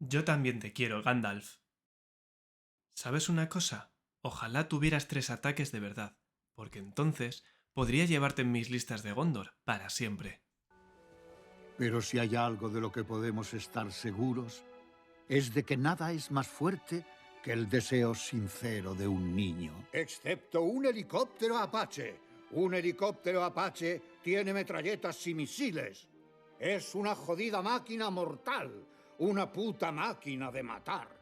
Yo también te quiero, Gandalf. ¿Sabes una cosa? Ojalá tuvieras 3 ataques de verdad, porque entonces podría llevarte en mis listas de Gondor para siempre. Pero si hay algo de lo que podemos estar seguros, es de que nada es más fuerte que el deseo sincero de un niño. Excepto un helicóptero Apache. Un helicóptero Apache tiene metralletas y misiles. Es una jodida máquina mortal. Una puta máquina de matar.